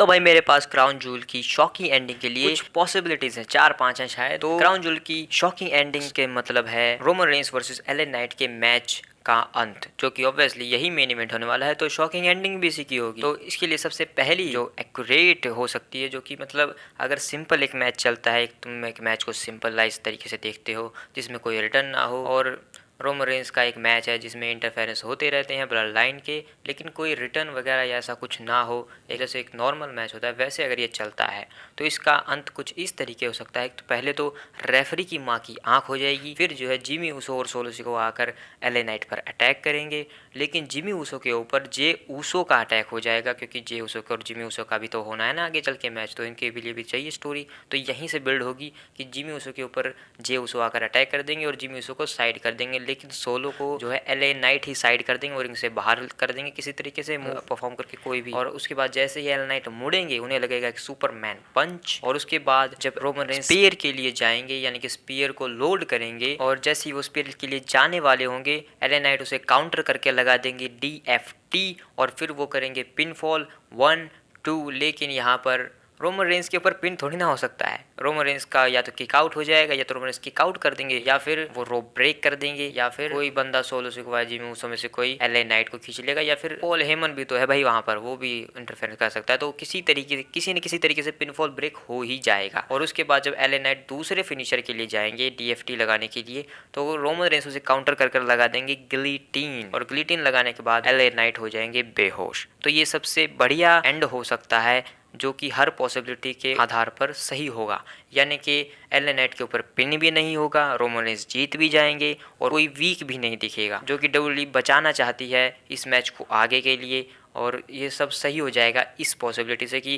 तो भाई मेरे पास क्राउन जूल की शॉकिंग एंडिंग के लिए कुछ पॉसिबिलिटीज हैं, 4-5 हैं शायद। तो क्राउन जूल की शॉकिंग एंडिंग के मतलब है Roman Reigns versus Elle night के मैच का अंत, जो कि ऑब्वियसली यही मेन इवेंट होने वाला है। तो शॉकिंग एंडिंग भी इसी की होगी। तो इसके लिए सबसे पहली जो एक्यूरेट हो सकती है, जो कि मतलब अगर सिंपल एक मैच चलता है, तुम एक मैच को सिंपलाइज तरीके से देखते हो जिसमें कोई रिटर्न ना हो, और रोमन रेंस का एक मैच है जिसमें इंटरफेरेंस होते रहते हैं ब्लड लाइन के, लेकिन कोई रिटर्न वगैरह या ऐसा कुछ ना हो, एक जैसे एक नॉर्मल मैच होता है वैसे अगर ये चलता है तो इसका अंत कुछ इस तरीके हो सकता है। तो पहले तो रेफरी की माँ की आंख हो जाएगी, फिर जो है जिमी ऊसो और सोलो सिकोआ आकर एले नाइट पर अटैक करेंगे, लेकिन जिमी ऊसो के ऊपर जे ऊसो का अटैक हो जाएगा, क्योंकि जे ऊसो का और जिमी ऊसो का भी तो होना है ना आगे चल के मैच, तो इनके लिए भी चाहिए स्टोरी। तो यहीं से बिल्ड होगी कि जिमी ऊसो के ऊपर जे ऊसो आकर अटैक कर देंगे और जिमी ऊसो को साइड कर देंगे, लेकिन सोलो को जो है एले नाइट ही साइड कर देंगे और इनसे बाहर कर देंगे किसी तरीके से मूव परफॉर्म करके कोई भी। और उसके बाद जैसे ही एले नाइट मुड़ेंगे उन्हें लगेगा एक सुपरमैन पंच, और उसके बाद जब रोमन रेंस स्पीयर के लिए जाएंगे यानी कि स्पीयर को लोड करेंगे, और जैसे ही वो स्पीयर के लिए जाने वाले होंगे एले नाइट उसे काउंटर करके लगा देंगे DFT, और फिर वो करेंगे पिनफॉल 1-2। लेकिन यहाँ पर रोमन रेंस के ऊपर पिन थोड़ी ना हो सकता है, रोमन रेंस का या तो किक आउट हो जाएगा, या तो रोमन रेंस किक आउट कर देंगे, या फिर वो रोप ब्रेक कर देंगे, या फिर कोई बंदा सोलो सिकोआ जिमी ऊसो में से कोई एले नाइट को खींच लेगा, या फिर पॉल हेमन भी तो है भाई वहां पर, वो भी इंटरफेरेंस कर सकता है। तो किसी तरीके से किसी न किसी तरीके से पिनफॉल ब्रेक हो ही जाएगा। और उसके बाद जब एले नाइट दूसरे फिनिशर के लिए जाएंगे DFT लगाने के लिए, तो रोमन रेंस उसे काउंटर कर कर लगा देंगे गिलीटीन, और गिलीटीन लगाने के बाद एले नाइट हो जाएंगे बेहोश। तो ये सबसे बढ़िया एंड हो सकता है जो कि हर पॉसिबिलिटी के आधार पर सही होगा, यानी कि एले नाइट के ऊपर पिन भी नहीं होगा, रोमन रेंस जीत भी जाएंगे और कोई वीक भी नहीं दिखेगा, जो कि WWE बचाना चाहती है इस मैच को आगे के लिए। और ये सब सही हो जाएगा इस पॉसिबिलिटी से कि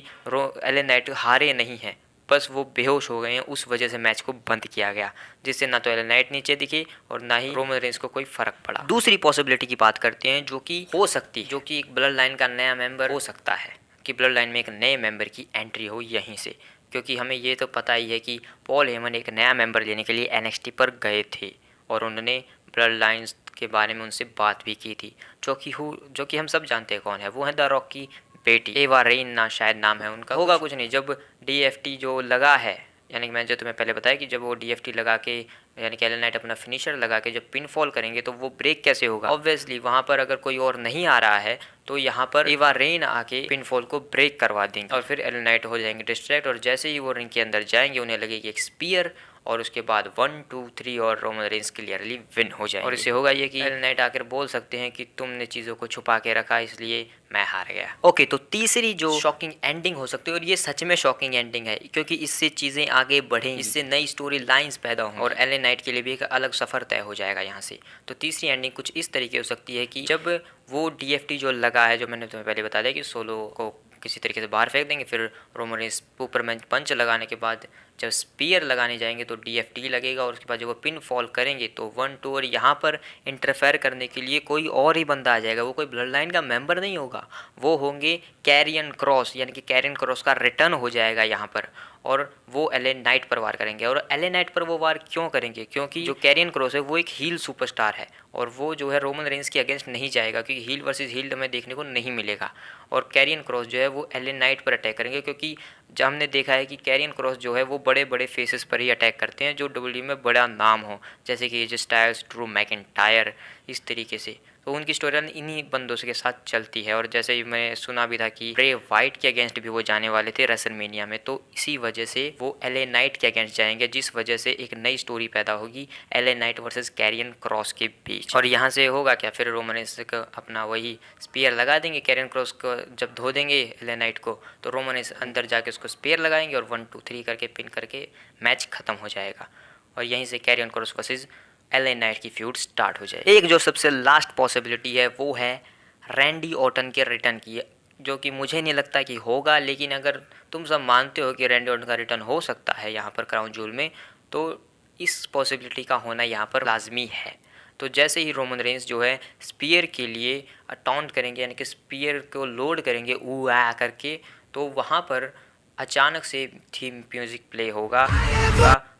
एले नाइट हारे नहीं हैं, बस वो बेहोश हो गए हैं, उस वजह से मैच को बंद किया गया, जिससे ना तो एले नाइट नीचे दिखे और ना ही रोमन रेंस को कोई फर्क पड़ा। दूसरी पॉसिबिलिटी की बात करते हैं जो कि हो सकती है, जो कि एक ब्लड लाइन का नया मेंबर हो सकता है, कि ब्लड लाइन में एक नए मेंबर की एंट्री हो यहीं से, क्योंकि हमें ये तो पता ही है कि पॉल हेमन एक नया मेंबर लेने के लिए NXT पर गए थे और उन्होंने ब्लड लाइन्स के बारे में उनसे बात भी की थी, जो कि हम सब जानते हैं कौन है, वो है द रॉक की बेटी एवा रेन ना शायद नाम है उनका, होगा कुछ नहीं। जब DFT जो लगा है, यानी कि मैंने जो तुम्हें पहले बताया कि जब वो DFT लगा के यानी कि एले नाइट अपना फिनिशर लगा के जब पिन फॉल करेंगे तो वो ब्रेक कैसे होगा, ऑब्वियसली वहाँ पर अगर कोई और नहीं आ रहा है तो यहाँ पर एवा रेन आके पिन फॉल को ब्रेक करवा देंगे और फिर एले नाइट हो जाएंगे डिस्ट्रैक्ट, और जैसे ही वो रिंग के अंदर जाएंगे उन्हें लगेगी एक स्पीयर, और उसके बाद 1-2-3 और रोमन रेंस क्लियरली विन हो जाएंगे। और इससे होगा ये कि एले नाइट आकर बोल सकते हैं कि तुमने चीज़ों को छुपा के रखा इसलिए मैं हार गया। ओके, तो तीसरी जो शॉकिंग एंडिंग हो सकती है, और ये सच में शॉकिंग एंडिंग है क्योंकि इससे चीज़ें आगे बढ़ेंगी, इससे नई स्टोरी लाइन्स पैदा होंगी और एले नाइट के लिए भी एक अलग सफ़र तय हो जाएगा यहाँ से। तो तीसरी एंडिंग कुछ इस तरीके हो सकती है कि जब वो DFT जो लगा है, जो मैंने तुम्हें पहले बता दिया कि सोलो को किसी तरीके से बाहर फेंक देंगे, फिर रोमन रेंस सुपरमैन पंच लगाने के बाद जब स्पीयर लगाने जाएंगे तो DFT लगेगा, और उसके बाद जब वो पिन फॉल करेंगे तो 1-2, और यहाँ पर इंटरफेयर करने के लिए कोई और ही बंदा आ जाएगा, वो कोई ब्लड लाइन का मेंबर नहीं होगा, वो होंगे कैरियन क्रॉस, यानी कि कैरियन क्रॉस का रिटर्न हो जाएगा यहाँ पर, और वो एले नाइट पर वार करेंगे। और एले नाइट पर वो वार क्यों करेंगे, क्योंकि जो कैरियन क्रॉस है वो एक हील सुपरस्टार है और वो जो है रोमन रेंस के अगेंस्ट नहीं जाएगा, क्योंकि हील वर्सेस हील हमें देखने को नहीं मिलेगा, और कैरियन क्रॉस जो है वो एले नाइट पर अटैक करेंगे, क्योंकि जब हमने देखा है कि कैरियन क्रॉस जो है वो बड़े बड़े फेसेस पर ही अटैक करते हैं जो WWE में बड़ा नाम हो, जैसे कि एजे स्टाइल्स, ड्रू मैकिंटायर, इस तरीके से। तो उनकी स्टोरी इन्हीं बंदों के साथ चलती है, और जैसे ही मैं सुना भी था कि ब्रे वाइट के अगेंस्ट भी वो जाने वाले थे रेसलमेनिया में, तो इसी वजह से वो एले नाइट के अगेंस्ट जाएंगे, जिस वजह से एक नई स्टोरी पैदा होगी LA Knight versus carrion cross के बीच। और यहाँ से होगा क्या, फिर रोमन रेंस को अपना वही स्पीयर लगा देंगे, कैरियन क्रॉस को जब धो देंगे एले नाइट को, तो रोमन रेंस अंदर जाके उसको स्पीयर लगाएंगे और 1-2-3 करके पिन करके मैच खत्म हो जाएगा, और यहीं से Karrion Kross versus Elle Knight की फ्यूड स्टार्ट हो जाए। एक जो सबसे लास्ट पॉसिबिलिटी है वो है रैंडी ऑर्टन के रिटर्न की, जो कि मुझे नहीं लगता कि होगा, लेकिन अगर तुम सब मानते हो कि रैंडी ऑर्टन का रिटर्न हो सकता है यहाँ पर क्राउन जूल में, तो इस पॉसिबिलिटी का होना यहाँ पर लाजमी है। तो जैसे ही रोमन रेंस जो है स्पीयर के लिए टॉन्ट करेंगे, यानी कि स्पीयर को लोड करेंगे ऊ आ करके, तो वहाँ पर अचानक से थीम म्यूजिक प्ले होगा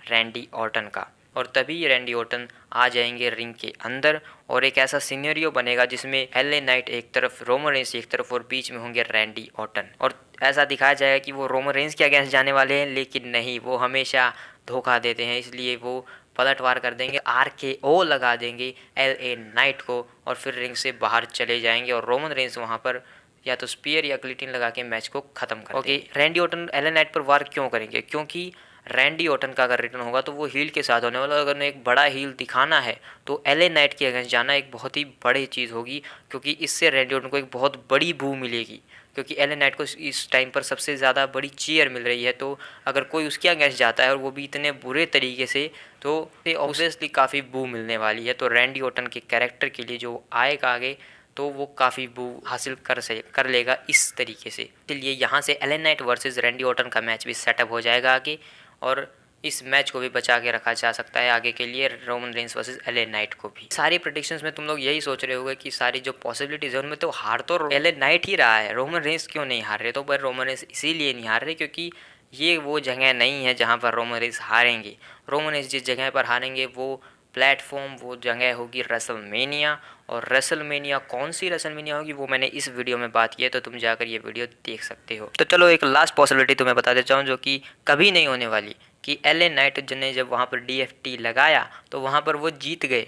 रैंडी ऑर्टन का, और तभी रैंडी ऑर्टन आ जाएंगे रिंग के अंदर और एक ऐसा सिनेरियो बनेगा जिसमें एलए नाइट एक तरफ, रोमन रेंस एक तरफ और बीच में होंगे रैंडी ऑर्टन। और ऐसा दिखाया जाएगा कि वो रोमन रेंस के अगेंस्ट जाने वाले हैं, लेकिन नहीं, वो हमेशा धोखा देते हैं, इसलिए वो पलटवार कर देंगे, RKO लगा देंगे एलए नाइट को और फिर रिंग से बाहर चले जाएंगे और रोमन रेंस वहाँ पर या तो स्पीयर या गिलोटिन लगा के मैच को खत्म कर देंगे। रैंडी ऑर्टन एलए नाइट पर वार क्यों करेंगे? क्योंकि रैंडी ऑर्टन का अगर रिटर्न होगा तो वो हील के साथ होने वाला, अगर एक बड़ा हील दिखाना है तो एलए नाइट के अगेंस्ट जाना एक बहुत ही बड़ी चीज़ होगी, क्योंकि इससे रैंडी ऑर्टन को एक बहुत बड़ी बू मिलेगी, क्योंकि एलए नाइट को इस टाइम पर सबसे ज़्यादा बड़ी चीयर मिल रही है। तो अगर कोई उसके अगेंस्ट जाता है और वो भी इतने बुरे तरीके से, तो ऑब्वियसली काफ़ी बू मिलने वाली है। तो रैंडी ऑर्टन के कैरेक्टर के लिए जो आएगा आगे, तो वो काफ़ी बू हासिल कर लेगा इस तरीके से। इसलिए यहाँ से LA night versus Randy Orton का मैच भी सेटअप हो जाएगा आगे, और इस मैच को भी बचा के रखा जा सकता है आगे के लिए, Roman Reigns versus LA night को भी। सारी प्रेडिक्शंस में तुम लोग यही सोच रहे होगे कि सारी जो पॉसिबिलिटीज है उनमें तो हार तो एलए नाइट ही रहा है, रोमन रेंस क्यों नहीं हार रहे? तो पर रोमन रेंस इसीलिए नहीं हार रहे क्योंकि ये वो जगह नहीं है जहाँ पर रोमन रेंस हारेंगे। रोमन रेंस जिस जगह पर हारेंगे वो प्लेटफॉर्म, वो जगह होगी रेसलमेनिया। और रेसलमेनिया कौन सी रेसलमेनिया होगी वो मैंने इस वीडियो में बात की है, तो तुम जाकर ये वीडियो देख सकते हो। तो चलो एक लास्ट पॉसिबिलिटी तुम्हें बता देता हूँ जो कि कभी नहीं होने वाली, कि एलए नाइट ने जब वहाँ पर DFT लगाया तो वहाँ पर वो जीत गए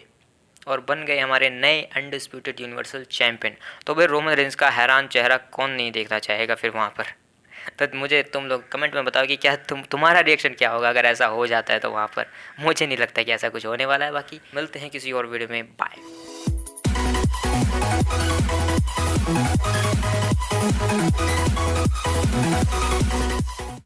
और बन गए हमारे नए अनडिस्प्यूटेड यूनिवर्सल चैंपियन। तो भाई रोमन रेंस का हैरान चेहरा कौन नहीं देखना चाहेगा फिर वहाँ पर? तो मुझे तुम लोग कमेंट में बताओ कि क्या तुम्हारा रिएक्शन क्या होगा अगर ऐसा हो जाता है तो वहाँ पर। मुझे नहीं लगता कि ऐसा कुछ होने वाला है। बाकी मिलते हैं किसी और वीडियो में, बाय।